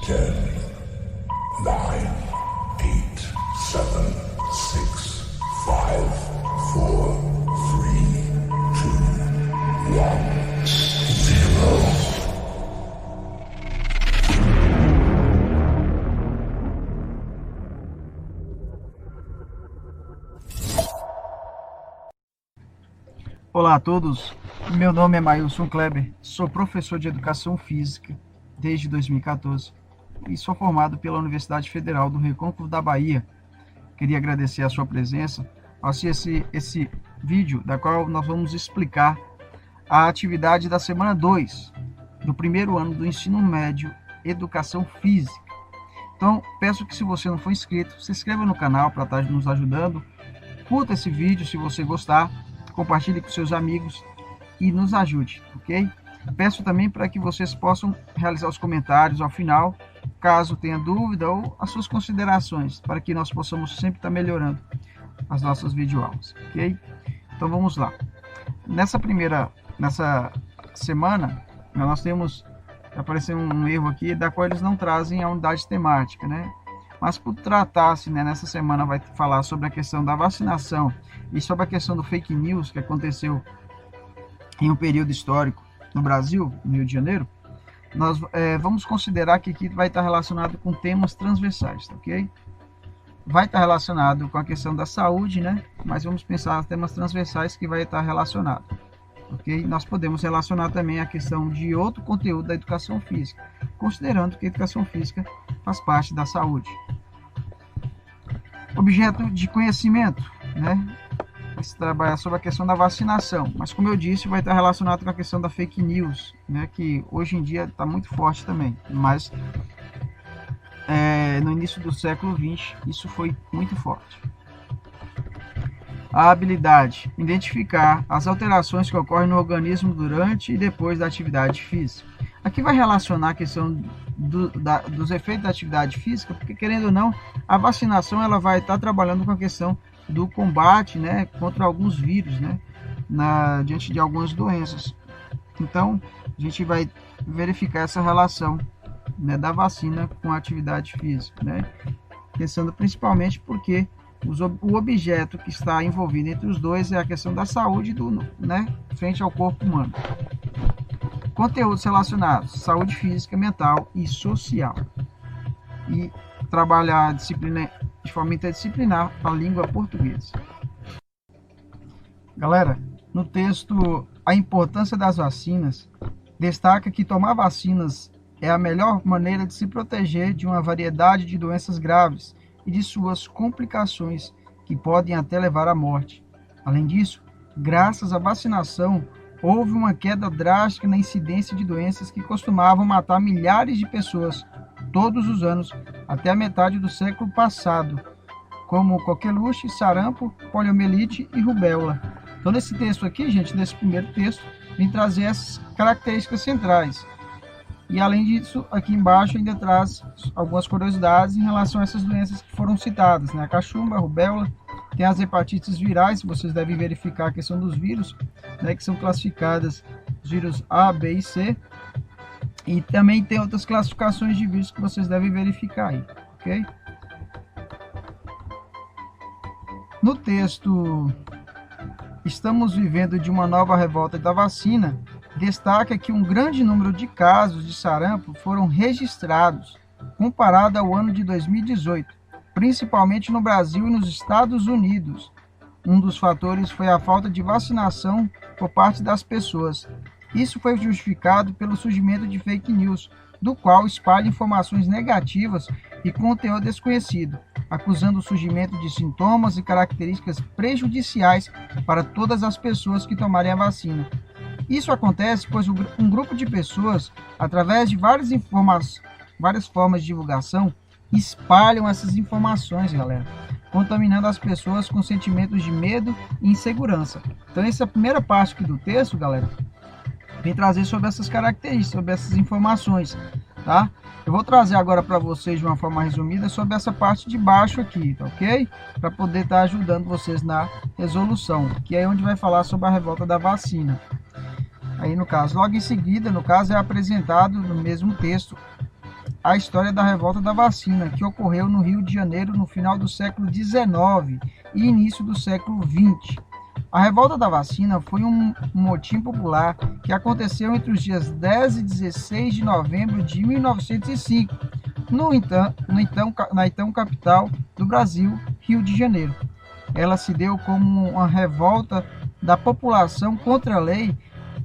10, 9, 8, 7, 6, 5, 4, 3, 2, 1, 0. Olá a todos, meu nome é Mailson Kleber, sou professor de Educação Física desde 2014 e sou formado pela Universidade Federal do Recôncavo da Bahia. Queria agradecer a sua presença ao assistir esse vídeo, da qual nós vamos explicar a atividade da semana 2 do primeiro ano do ensino médio Educação Física. Então, peço que, se você não for inscrito, se inscreva no canal para estar nos ajudando, curta esse vídeo se você gostar, compartilhe com seus amigos e nos ajude, ok? Peço também para que vocês possam realizar os comentários ao final, caso tenha dúvida, ou as suas considerações, para que nós possamos sempre estar melhorando as nossas videoaulas, ok? Então vamos lá. Nessa semana, nós temos, apareceu um erro aqui, da qual eles não trazem a unidade temática, né? Mas por tratar-se, né, nessa semana vai falar sobre a questão da vacinação e sobre a questão do fake news que aconteceu em um período histórico no Brasil, no Rio de Janeiro, nós vamos considerar que aqui vai estar relacionado com temas transversais, ok? Vai estar relacionado com a questão da saúde, né? Mas vamos pensar em temas transversais que vai estar relacionado, ok? Nós podemos relacionar também a questão de outro conteúdo da educação física, considerando que a educação física faz parte da saúde. Objeto de conhecimento, né? Vai se trabalhar sobre a questão da vacinação, mas como eu disse, vai estar relacionado com a questão da fake news, né? Que hoje em dia está muito forte também, mas no início do século XX isso foi muito forte. A habilidade: identificar as alterações que ocorrem no organismo durante e depois da atividade física. Aqui vai relacionar a questão dos efeitos da atividade física, porque, querendo ou não, a vacinação ela vai estar trabalhando com a questão do combate, né, contra alguns vírus, né, diante de algumas doenças. Então, a gente vai verificar essa relação, né, da vacina com a atividade física, né, pensando principalmente porque o objeto que está envolvido entre os dois é a questão da saúde frente ao corpo humano. Conteúdos relacionados: saúde física, mental e social. E trabalhar a disciplina de forma interdisciplinar a língua portuguesa. Galera, no texto A Importância das Vacinas, destaca que tomar vacinas é a melhor maneira de se proteger de uma variedade de doenças graves e de suas complicações, que podem até levar à morte. Além disso, graças à vacinação, houve uma queda drástica na incidência de doenças que costumavam matar milhares de pessoas todos os anos até a metade do século passado, como coqueluche, sarampo, poliomielite e rubéola. Então, nesse texto aqui, gente, nesse primeiro texto, vem trazer essas características centrais. E, além disso, aqui embaixo ainda traz algumas curiosidades em relação a essas doenças que foram citadas, né? A cachumba, a rubéola, tem as hepatites virais, vocês devem verificar a questão dos vírus, né, que são classificadas os vírus A, B e C. E também tem outras classificações de vírus que vocês devem verificar aí, ok? No texto, estamos vivendo de uma nova revolta da vacina, destaca que um grande número de casos de sarampo foram registrados, comparado ao ano de 2018, principalmente no Brasil e nos Estados Unidos. Um dos fatores foi a falta de vacinação por parte das pessoas. Isso foi justificado pelo surgimento de fake news, do qual espalha informações negativas e conteúdo desconhecido, acusando o surgimento de sintomas e características prejudiciais para todas as pessoas que tomarem a vacina. Isso acontece pois um grupo de pessoas, através de várias formas de divulgação, espalham essas informações, galera, contaminando as pessoas com sentimentos de medo e insegurança. Então, essa é a primeira parte aqui do texto, galera, vem trazer sobre essas características, sobre essas informações, tá? Eu vou trazer agora para vocês de uma forma resumida sobre essa parte de baixo aqui, tá ok? Para poder estar ajudando vocês na resolução, que é onde vai falar sobre a revolta da vacina. Aí, no caso, logo em seguida, no caso, é apresentado no mesmo texto a história da revolta da vacina, que ocorreu no Rio de Janeiro no final do século XIX e início do século XX. A revolta da vacina foi um motim popular que aconteceu entre os dias 10 e 16 de novembro de 1905, na então capital do Brasil, Rio de Janeiro. Ela se deu como uma revolta da população contra a lei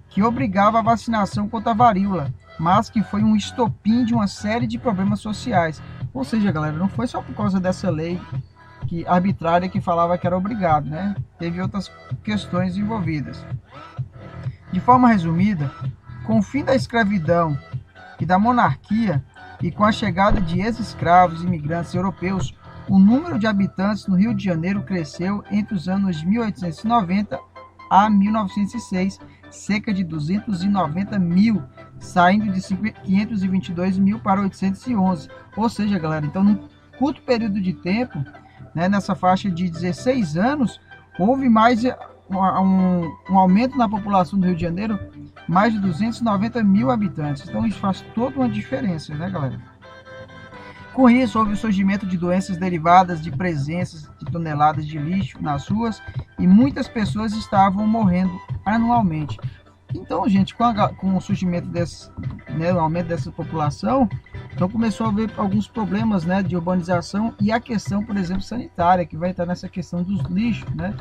que obrigava a vacinação contra a varíola, mas que foi um estopim de uma série de problemas sociais. Ou seja, galera, não foi só por causa dessa lei arbitrária que falava que era obrigado, né? Teve outras questões envolvidas. De forma resumida, com o fim da escravidão e da monarquia e com a chegada de ex-escravos e imigrantes europeus, o número de habitantes no Rio de Janeiro cresceu entre os anos de 1890 a 1906, cerca de 290 mil, saindo de 522 mil para 811. Ou seja, galera, então num curto período de tempo, né, nessa faixa de 16 anos, houve mais um aumento na população do Rio de Janeiro, mais de 290 mil habitantes. Então isso faz toda uma diferença, né, galera? Com isso, houve o surgimento de doenças derivadas de presenças de toneladas de lixo nas ruas e muitas pessoas estavam morrendo anualmente. Então, gente, com o surgimento o aumento dessa população, então começou a haver alguns problemas, né, de urbanização e a questão, por exemplo, sanitária, que vai estar nessa questão dos lixos, né,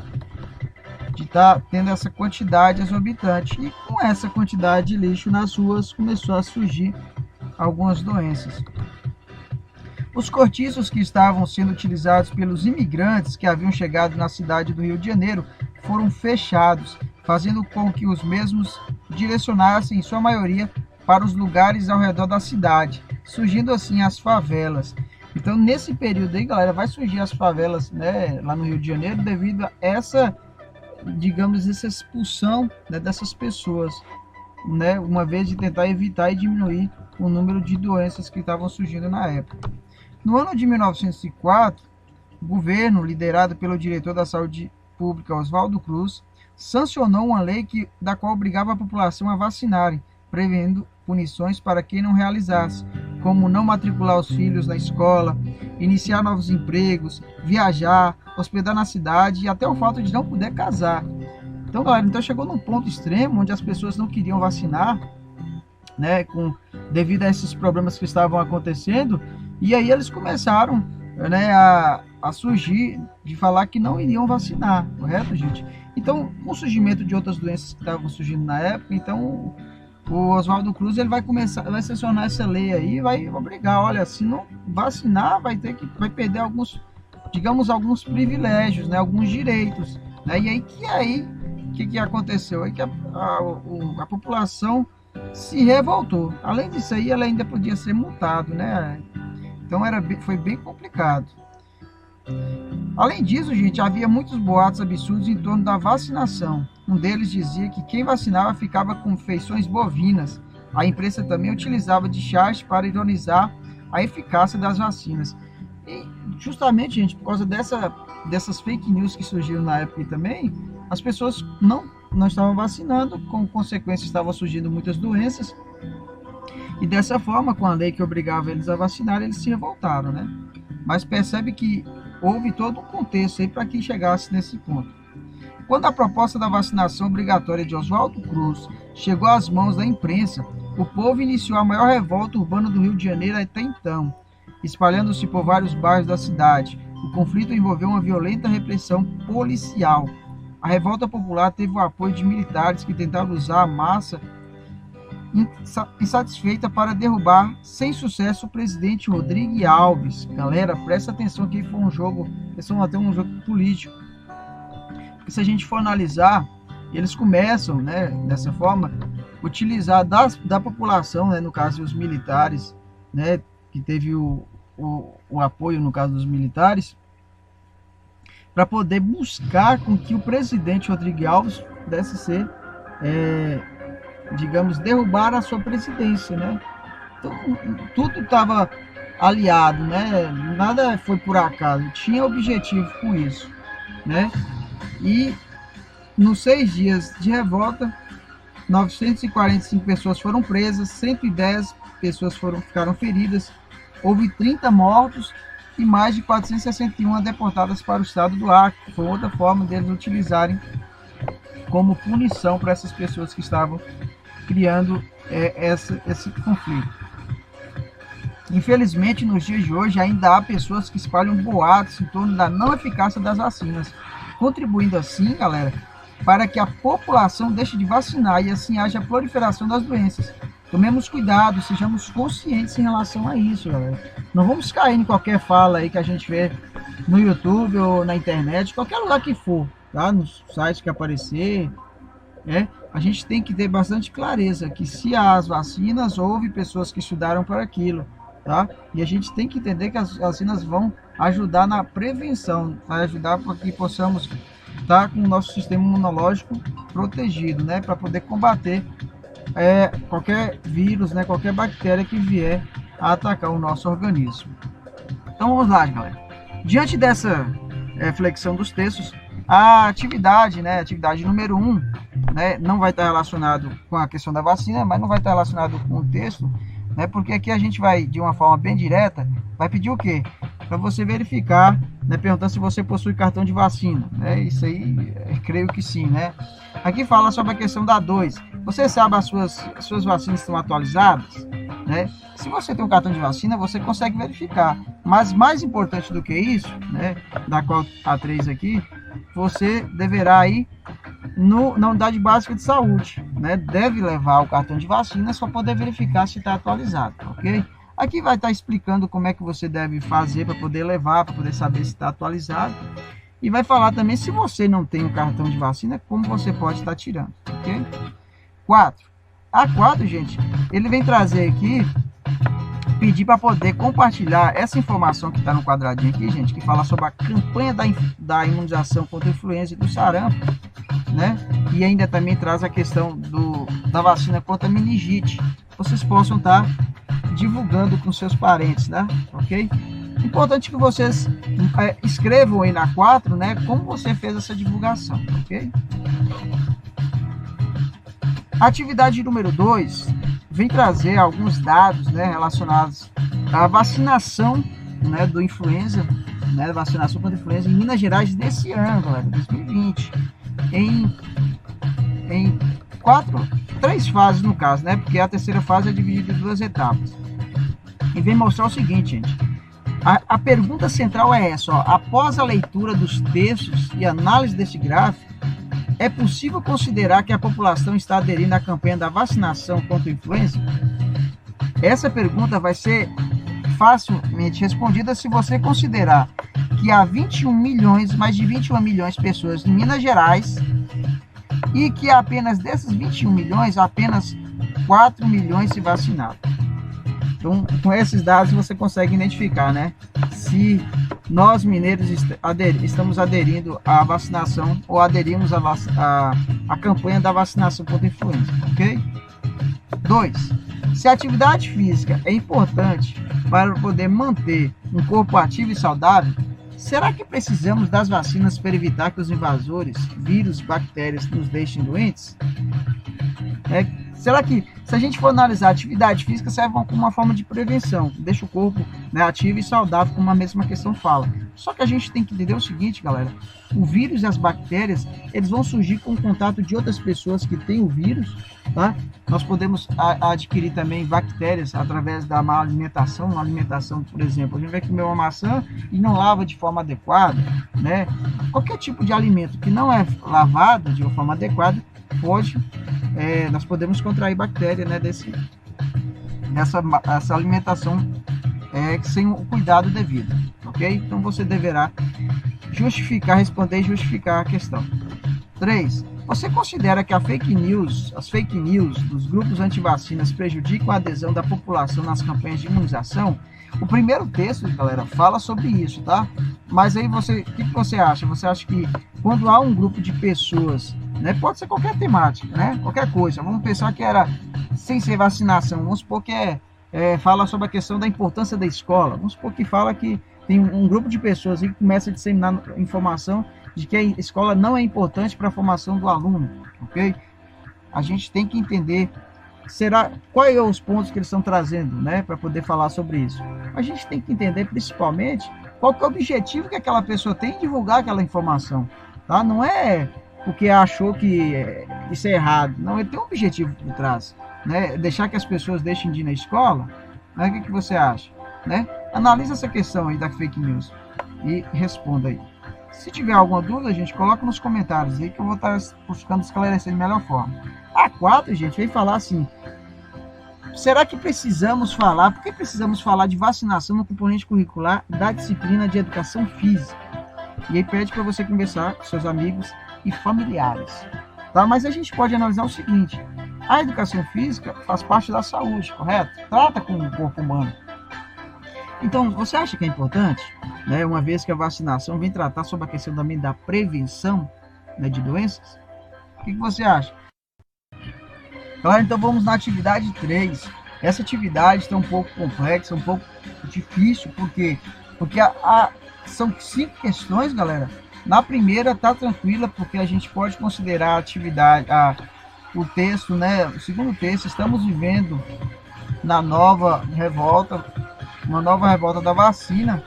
de estar tendo essa quantidade exorbitante. E com essa quantidade de lixo nas ruas, começou a surgir algumas doenças. Os cortiços que estavam sendo utilizados pelos imigrantes que haviam chegado na cidade do Rio de Janeiro foram fechados, fazendo com que os mesmos direcionassem, em sua maioria, para os lugares ao redor da cidade, surgindo assim as favelas. Então, nesse período aí, galera, vai surgir as favelas, né, lá no Rio de Janeiro, devido a essa, digamos, essa expulsão, né, dessas pessoas, né, uma vez de tentar evitar e diminuir o número de doenças que estavam surgindo na época. No ano de 1904, o governo, liderado pelo diretor da Saúde Pública, Oswaldo Cruz, sancionou uma lei da qual obrigava a população a vacinarem, prevendo punições para quem não realizasse, como não matricular os filhos na escola, iniciar novos empregos, viajar, hospedar na cidade e até o fato de não poder casar. Então, galera, chegou num ponto extremo onde as pessoas não queriam vacinar, né, devido a esses problemas que estavam acontecendo, e aí eles começaram, né, a surgir de falar que não iriam vacinar, correto, gente? Então, com o surgimento de outras doenças que estavam surgindo na época, então o Oswaldo Cruz ele vai sancionar essa lei aí e vai obrigar, olha, se não vacinar, vai perder alguns privilégios, né, alguns direitos, né? E aí que aconteceu? Aí que a população se revoltou. Além disso aí, ela ainda podia ser multado, né? Então foi bem complicado. Além disso, gente, havia muitos boatos absurdos em torno da vacinação. Um deles dizia que quem vacinava ficava com feições bovinas. A imprensa também utilizava de charge para ironizar a eficácia das vacinas. E justamente, gente, por causa dessas fake news que surgiram na época também, as pessoas não estavam vacinando, com consequência estavam surgindo muitas doenças. E dessa forma, com a lei que obrigava eles a vacinar, eles se revoltaram, né? Mas percebe que houve todo um contexto aí para que chegasse nesse ponto. Quando a proposta da vacinação obrigatória de Oswaldo Cruz chegou às mãos da imprensa, o povo iniciou a maior revolta urbana do Rio de Janeiro até então, espalhando-se por vários bairros da cidade. O conflito envolveu uma violenta repressão policial. A revolta popular teve o apoio de militares que tentaram usar a massa insatisfeita para derrubar, sem sucesso, o presidente Rodrigo Alves. Galera, presta atenção que foi um jogo, até um jogo político. Porque se a gente for analisar, eles começam, né, dessa forma, utilizar da população, né, no caso os militares, né, que teve o apoio no caso dos militares, para poder buscar com que o presidente Rodrigo Alves pudesse ser, digamos, derrubar a sua presidência, né? Então, tudo estava aliado, né? Nada foi por acaso, tinha objetivo com isso, né? E nos 6 dias de revolta, 945 pessoas foram presas, 110 pessoas ficaram feridas houve 30 mortos e mais de 461 deportadas para o estado do Acre, que foi outra forma deles utilizarem como punição para essas pessoas que estavam criando esse conflito. Infelizmente, nos dias de hoje, ainda há pessoas que espalham boatos em torno da não eficácia das vacinas, contribuindo assim, galera, para que a população deixe de vacinar e assim haja proliferação das doenças. Tomemos cuidado, sejamos conscientes em relação a isso, galera. Não vamos cair em qualquer fala aí que a gente vê no YouTube ou na internet, qualquer lugar que for, tá? Nos sites que aparecer, a gente tem que ter bastante clareza que se há as vacinas, houve pessoas que estudaram para aquilo, tá? E a gente tem que entender que as vacinas vão ajudar na prevenção, vai ajudar para que possamos estar com o nosso sistema imunológico protegido, né? Para poder combater qualquer vírus, né? Qualquer bactéria que vier a atacar o nosso organismo. Então vamos lá, galera. Diante dessa reflexão dos textos, a atividade, né? Atividade número 1, né? Não vai estar relacionado com a questão da vacina, mas não vai estar relacionado com o texto, né? Porque aqui a gente vai, de uma forma bem direta, vai pedir o quê? Para você verificar, né? Perguntando se você possui cartão de vacina, né? Isso aí, creio que sim, né? Aqui fala sobre a questão da 2. Você sabe as suas vacinas estão atualizadas, né? Se você tem um cartão de vacina, você consegue verificar. Mas mais importante do que isso, né? Da qual a 3 aqui, você deverá ir na unidade básica de saúde, né? Deve levar o cartão de vacina para poder verificar se está atualizado, ok? Aqui vai estar explicando como é que você deve fazer para poder levar, para poder saber se está atualizado. E vai falar também, se você não tem o cartão de vacina, como você pode estar tirando, ok? 4. A 4, gente, ele vem trazer aqui, pedir para poder compartilhar essa informação que está no quadradinho aqui, gente, que fala sobre a campanha da imunização contra a influenza e do sarampo, né? E ainda também traz a questão da vacina contra a meningite. Vocês possam estar divulgando com seus parentes, né? Ok? Importante que vocês escrevam aí na 4, né? Como você fez essa divulgação, ok? Atividade número 2 vem trazer alguns dados, né, relacionados à vacinação, né, do influenza, né, vacinação contra a influenza em Minas Gerais desse ano, galera, 2020, em 3 fases no caso, né, porque a terceira fase é dividida em 2 etapas. E vem mostrar o seguinte, gente, a pergunta central é essa, ó, após a leitura dos textos e análise desse gráfico, é possível considerar que a população está aderindo à campanha da vacinação contra a influenza? Essa pergunta vai ser facilmente respondida se você considerar que há mais de 21 milhões de pessoas em Minas Gerais e que apenas desses 21 milhões, apenas 4 milhões se vacinaram. Então, com esses dados você consegue identificar, né, se nós mineiros estamos aderindo à vacinação ou aderimos à campanha da vacinação contra a influenza, ok? 2. Se a atividade física é importante para poder manter um corpo ativo e saudável, será que precisamos das vacinas para evitar que os invasores, vírus, bactérias nos deixem doentes? Será que, se a gente for analisar a atividade física, serve como uma forma de prevenção, deixa o corpo, né, ativo e saudável, como a mesma questão fala. Só que a gente tem que entender o seguinte, galera, o vírus e as bactérias, eles vão surgir com o contato de outras pessoas que têm o vírus, tá? Nós podemos adquirir também bactérias através da má alimentação, uma alimentação, por exemplo, a gente vai comer uma maçã e não lava de forma adequada, né? Qualquer tipo de alimento que não é lavado de uma forma adequada, nós podemos contrair bactéria, né, dessa alimentação sem o cuidado devido, ok? Então você deverá responder e justificar a questão. 3. Você considera que as fake news dos grupos antivacinas prejudicam a adesão da população nas campanhas de imunização? O primeiro texto, galera, fala sobre isso, tá? Mas aí o que você acha? Você acha que quando há um grupo de pessoas, né, pode ser qualquer temática, né, qualquer coisa, vamos pensar que era sem ser vacinação, vamos supor que fala sobre a questão da importância da escola, vamos supor que fala que tem um grupo de pessoas que começa a disseminar informação de que a escola não é importante para a formação do aluno, ok? A gente tem que entender quais são os pontos que eles estão trazendo, né, para poder falar sobre isso? A gente tem que entender principalmente qual que é o objetivo que aquela pessoa tem em divulgar aquela informação, tá? Não é porque achou que isso é errado, não, ele tem um objetivo por trás, né? Deixar que as pessoas deixem de ir na escola, né? O que você acha, né? Analisa essa questão aí da fake news e responda aí. Se tiver alguma dúvida, gente, coloca nos comentários aí que eu vou estar buscando esclarecer de melhor forma. A 4, gente, vem falar assim: será que precisamos falar, por que precisamos falar de vacinação no componente curricular da disciplina de educação física? E aí pede para você conversar com seus amigos e familiares, tá? Mas a gente pode analisar o seguinte: a educação física faz parte da saúde, correto? Trata com o corpo humano. Então, você acha que é importante, né, uma vez que a vacinação vem tratar sobre a questão também da prevenção, né, de doenças? O que você acha? Claro, então vamos na atividade 3. Essa atividade está um pouco complexa, um pouco difícil, porque são 5 questões, galera. Na primeira tá tranquila, porque a gente pode considerar a atividade, o texto, né, o segundo texto, estamos vivendo na nova revolta, uma nova revolta da vacina.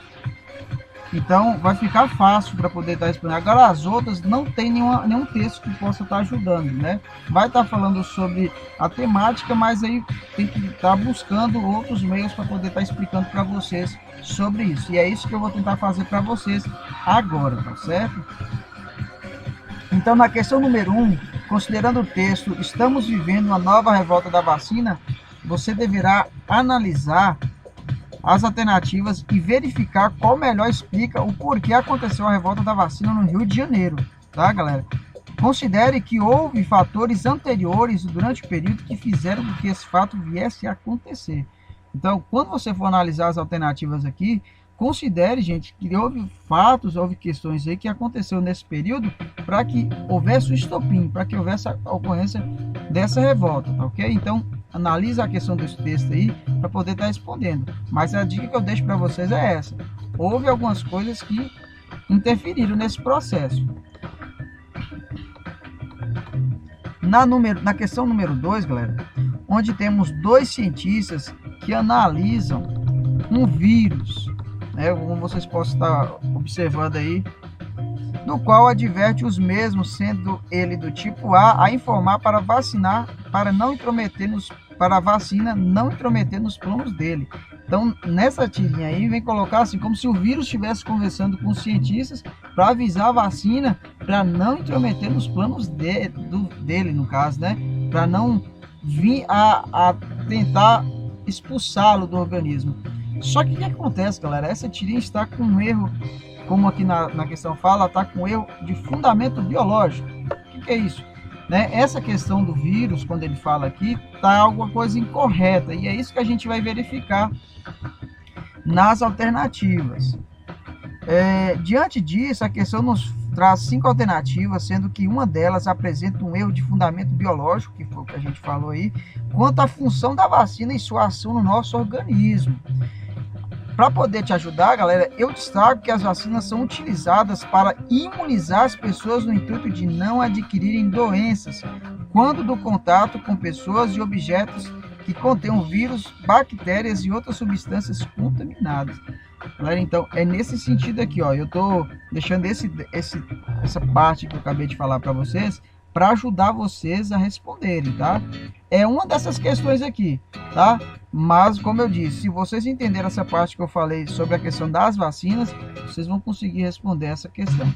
Então vai ficar fácil para poder estar respondendo. Agora as outras não tem nenhum texto que possa estar ajudando, né? Vai estar falando sobre a temática, mas aí tem que estar buscando outros meios para poder estar explicando para vocês sobre isso. E é isso que eu vou tentar fazer para vocês agora, tá certo? Então na questão número 1, considerando o texto, estamos vivendo uma nova revolta da vacina, você deverá analisar as alternativas e verificar qual melhor explica o porquê aconteceu a revolta da vacina no Rio de Janeiro, tá, galera? Considere que houve fatores anteriores durante o período que fizeram com que esse fato viesse a acontecer. Então, quando você for analisar as alternativas aqui, considere, gente, que houve fatos, houve questões aí que aconteceu nesse período para que houvesse o estopim, para que houvesse a ocorrência dessa revolta, tá ok? Então, analisa a questão desse texto aí para poder estar respondendo. Mas a dica que eu deixo para vocês é essa: houve algumas coisas que interferiram nesse processo. Na questão número 2, galera, onde temos 2 cientistas que analisam um vírus, né, como vocês possam estar observando aí, no qual adverte os mesmos, sendo ele do tipo A informar para vacinar, para a vacina não intrometer nos planos dele. Então, nessa tirinha aí, vem colocar assim, como se o vírus estivesse conversando com os cientistas para avisar a vacina para não intrometer nos planos dele, no caso, né? Para não vir a tentar expulsá-lo do organismo. Só que o que acontece, galera? Essa tirinha está com um erro, como aqui na questão fala, está com um erro de fundamento biológico. O que é isso? Né? Essa questão do vírus, quando ele fala aqui, está alguma coisa incorreta. E é isso que a gente vai verificar nas alternativas. Diante disso, a questão nos traz 5 alternativas, sendo que uma delas apresenta um erro de fundamento biológico, que foi o que a gente falou aí, quanto à função da vacina e sua ação no nosso organismo. Para poder te ajudar, galera, eu destaco que as vacinas são utilizadas para imunizar as pessoas no intuito de não adquirirem doenças quando do contato com pessoas e objetos que contenham vírus, bactérias e outras substâncias contaminadas. Galera, então é nesse sentido aqui, ó, eu tô deixando essa parte que eu acabei de falar para vocês para ajudar vocês a responderem, tá? É uma dessas questões aqui, tá? Mas, como eu disse, se vocês entenderem essa parte que eu falei sobre a questão das vacinas, vocês vão conseguir responder essa questão.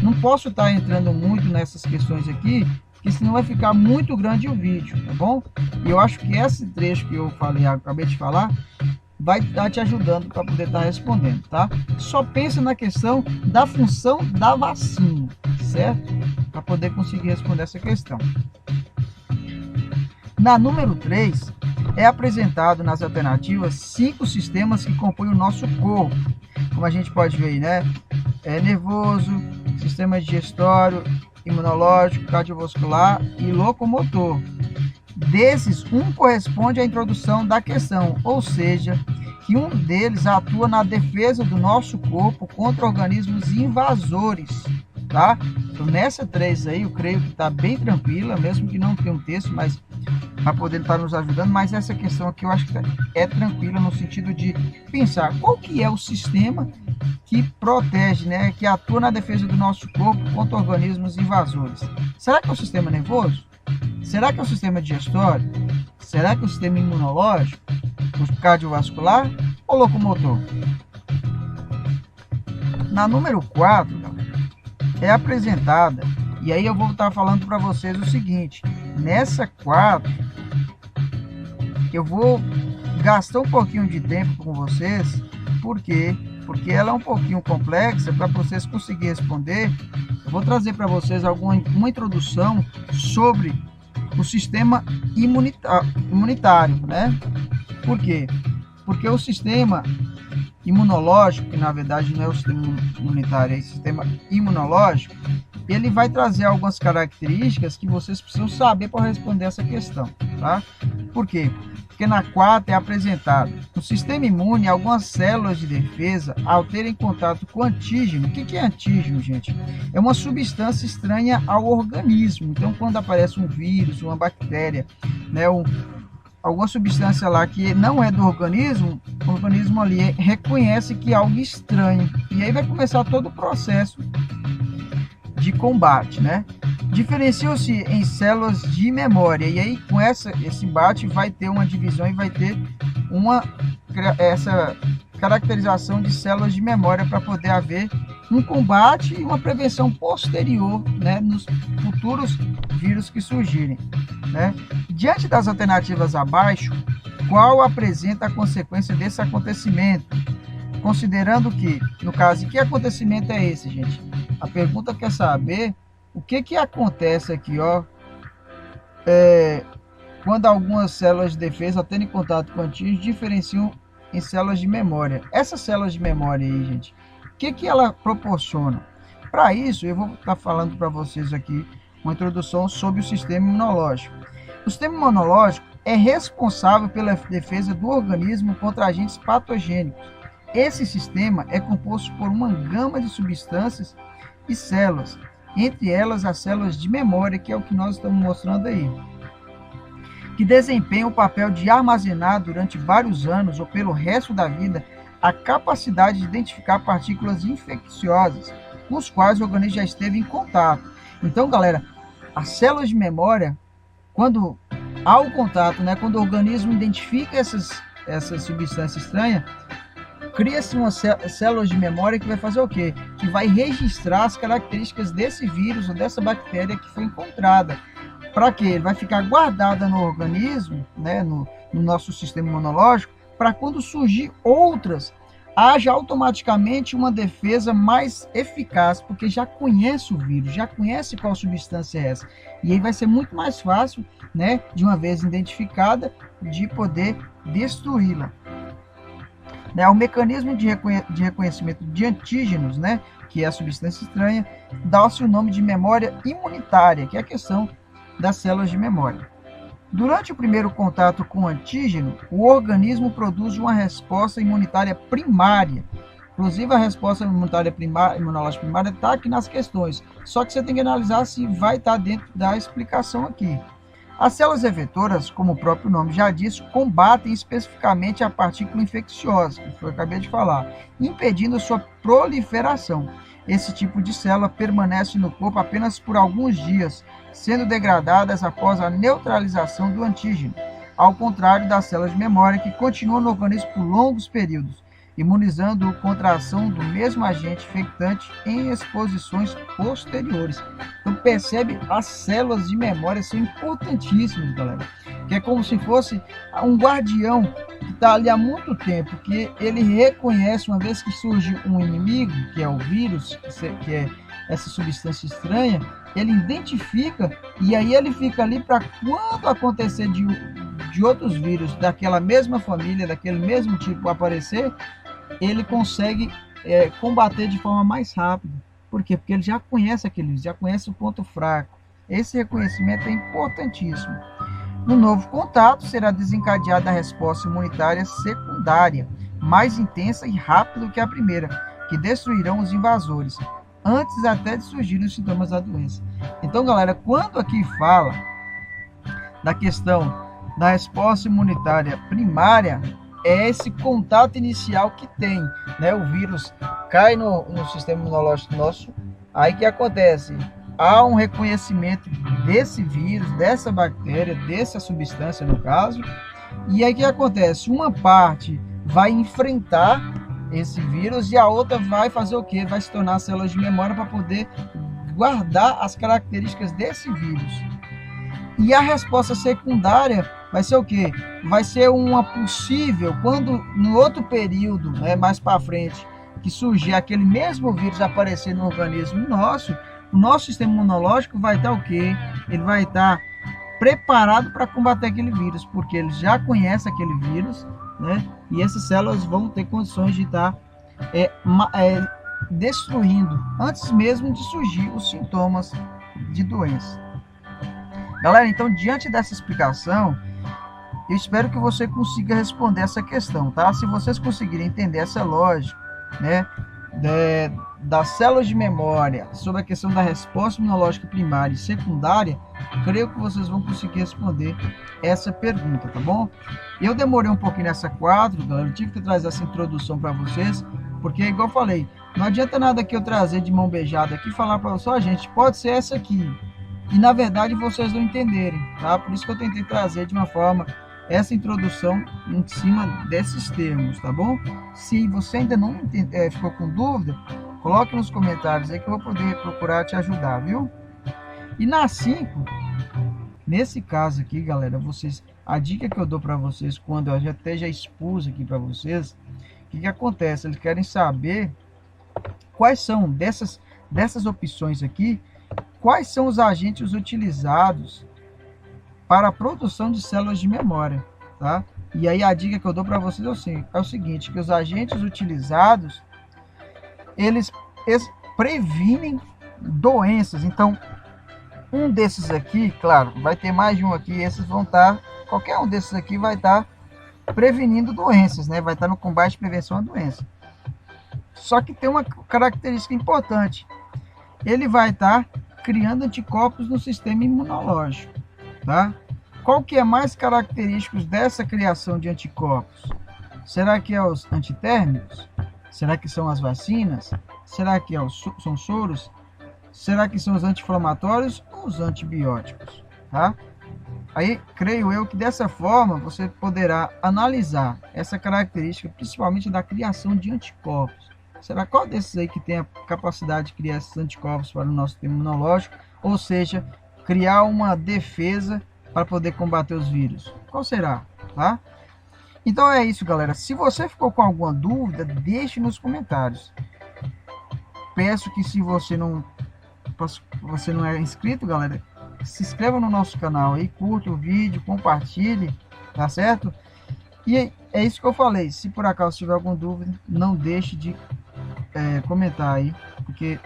Não posso estar entrando muito nessas questões aqui, porque senão vai ficar muito grande o vídeo, tá bom? E eu acho que esse trecho que eu acabei de falar, vai estar te ajudando para poder estar respondendo, tá? Só pensa na questão da função da vacina, certo? Para poder conseguir responder essa questão. Na número 3, é apresentado nas alternativas 5 sistemas que compõem o nosso corpo. Como a gente pode ver aí, né? Nervoso, sistema digestório, imunológico, cardiovascular e locomotor. Desses, um corresponde à introdução da questão, ou seja, que um deles atua na defesa do nosso corpo contra organismos invasores, tá? Então, nessa 3 aí, eu creio que está bem tranquila, mesmo que não tenha um texto, mas para poder estar nos ajudando, mas essa questão aqui eu acho que é tranquila no sentido de pensar qual que é o sistema que protege, né, que atua na defesa do nosso corpo contra organismos invasores. Será que é o sistema nervoso? Será que é o sistema digestório? Será que é o sistema imunológico? O cardiovascular ou locomotor? Na número 4, é apresentada, e aí eu vou estar falando para vocês o seguinte, nessa 4, eu vou gastar um pouquinho de tempo com vocês, por quê? Porque ela é um pouquinho complexa, para vocês conseguirem responder, eu vou trazer para vocês uma introdução sobre o sistema imunitário, né? Por quê? Porque o sistema imunológico, que na verdade não é o sistema imunitário, é o sistema imunológico, ele vai trazer algumas características que vocês precisam saber para responder essa questão, tá? Por quê? Porque na 4 é apresentado no sistema imune algumas células de defesa ao terem contato com antígeno. O que é antígeno, gente? É uma substância estranha ao organismo. Então, quando aparece um vírus, uma bactéria, né, alguma substância lá que não é do organismo, o organismo ali reconhece que é algo estranho. E aí vai começar todo o processo de combate, né? Diferenciam-se em células de memória. E aí, com esse embate, vai ter uma divisão e vai ter essa caracterização de células de memória para poder haver um combate e uma prevenção posterior, né, nos futuros vírus que surgirem, né? Diante das alternativas abaixo, qual apresenta a consequência desse acontecimento? Considerando que, no caso, que acontecimento é esse, gente? A pergunta quer saber o que acontece aqui, ó, quando algumas células de defesa, ao terem contato com antígenos, diferenciam em células de memória. Essas células de memória aí, gente, o que ela proporciona? Para isso, eu vou estar falando para vocês aqui uma introdução sobre o sistema imunológico. O sistema imunológico é responsável pela defesa do organismo contra agentes patogênicos. Esse sistema é composto por uma gama de substâncias e células, entre elas as células de memória, que é o que nós estamos mostrando aí, que desempenham o papel de armazenar durante vários anos ou pelo resto da vida a capacidade de identificar partículas infecciosas com os quais o organismo já esteve em contato. Então, galera, as células de memória, quando há o contato, né, quando o organismo identifica essas substâncias estranhas, cria-se uma células de memória que vai fazer o quê? Que vai registrar as características desse vírus ou dessa bactéria que foi encontrada. Para quê? Ele vai ficar guardada no organismo, né, no nosso sistema imunológico, para quando surgir outras, haja automaticamente uma defesa mais eficaz, porque já conhece o vírus, já conhece qual substância é essa. E aí vai ser muito mais fácil, né, de uma vez identificada, de poder destruí-la. O mecanismo de reconhecimento de antígenos, né, que é a substância estranha, dá-se o nome de memória imunitária, que é a questão das células de memória. Durante o primeiro contato com o antígeno, o organismo produz uma resposta imunitária primária. Inclusive, a resposta imunológica primária está aqui nas questões, só que você tem que analisar se vai estar dentro da explicação aqui. As células efetoras, como o próprio nome já diz, combatem especificamente a partícula infecciosa, que eu acabei de falar, impedindo sua proliferação. Esse tipo de célula permanece no corpo apenas por alguns dias, sendo degradadas após a neutralização do antígeno, ao contrário das células de memória, que continuam no organismo por longos períodos, imunizando-o contra a ação do mesmo agente infectante em exposições posteriores. Então percebe, as células de memória são importantíssimas, galera, que é como se fosse um guardião que está ali há muito tempo, que ele reconhece, uma vez que surge um inimigo, que é o vírus, que é essa substância estranha, ele identifica e aí ele fica ali para quando acontecer de outros vírus daquela mesma família, daquele mesmo tipo aparecer, ele consegue combater de forma mais rápida. Por quê? Porque ele já conhece aquele vírus, já conhece o ponto fraco. Esse reconhecimento é importantíssimo. No novo contato, será desencadeada a resposta imunitária secundária, mais intensa e rápida que a primeira, que destruirão os invasores, antes até de surgirem os sintomas da doença. Então, galera, quando aqui fala da questão da resposta imunitária primária é esse contato inicial que tem, né? O vírus cai no sistema imunológico nosso, aí que acontece? Há um reconhecimento desse vírus, dessa bactéria, dessa substância no caso, e aí que acontece? Uma parte vai enfrentar esse vírus e a outra vai fazer o quê? Vai se tornar células de memória para poder guardar as características desse vírus. E a resposta secundária vai ser o quê? Vai ser uma possível, quando no outro período, né, mais para frente, que surgir aquele mesmo vírus aparecer no organismo nosso, o nosso sistema imunológico vai estar o quê? Ele vai estar preparado para combater aquele vírus, porque ele já conhece aquele vírus, né? E essas células vão ter condições de estar destruindo antes mesmo de surgir os sintomas de doença. Galera, então, diante dessa explicação, eu espero que você consiga responder essa questão, tá? Se vocês conseguirem entender essa lógica, né, das células de memória, sobre a questão da resposta imunológica primária e secundária, creio que vocês vão conseguir responder essa pergunta, tá bom? Eu demorei um pouquinho nessa quadro, galera, eu tive que trazer essa introdução para vocês, porque, igual eu falei, não adianta nada que eu trazer de mão beijada aqui e falar para vocês, gente, pode ser essa aqui, e na verdade vocês não entenderem, tá? Por isso que eu tentei trazer de uma forma essa introdução em cima desses termos, tá bom? Se você ainda não ficou com dúvida, coloque nos comentários aí que eu vou poder procurar te ajudar, viu? E na 5, nesse caso aqui, galera, a dica que eu dou para vocês, quando eu já expus aqui para vocês, o que acontece? Eles querem saber quais são dessas opções aqui, quais são os agentes utilizados para a produção de células de memória, tá? E aí a dica que eu dou para vocês é o seguinte, que os agentes utilizados, eles previnem doenças. Então, um desses aqui, claro, vai ter mais de um aqui, esses vão estar, qualquer um desses aqui vai estar prevenindo doenças, né? Vai estar no combate e prevenção à doença. Só que tem uma característica importante, ele vai estar criando anticorpos no sistema imunológico, tá? Qual que é mais característico dessa criação de anticorpos? Será que é os antitérmicos? Será que são as vacinas? Será que são soros? Será que são os anti-inflamatórios ou os antibióticos? Tá? Aí, creio eu que dessa forma você poderá analisar essa característica, principalmente da criação de anticorpos. Será qual desses aí que tem a capacidade de criar esses anticorpos para o nosso sistema imunológico? Ou seja, criar uma defesa para poder combater os vírus. Qual será? Tá? Então é isso, galera. Se você ficou com alguma dúvida, deixe nos comentários. Peço que se você não é inscrito, galera, se inscreva no nosso canal aí, curta o vídeo, compartilhe, tá certo? E é isso que eu falei. Se por acaso tiver alguma dúvida, não deixe de comentar aí, porque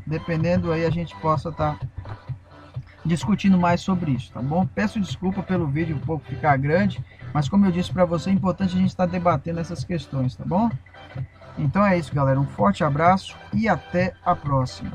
dependendo aí a gente possa estar discutindo mais sobre isso, tá bom? Peço desculpa pelo vídeo um pouco ficar grande, mas como eu disse para você, é importante a gente estar debatendo essas questões, tá bom? Então é isso, galera. Um forte abraço e até a próxima.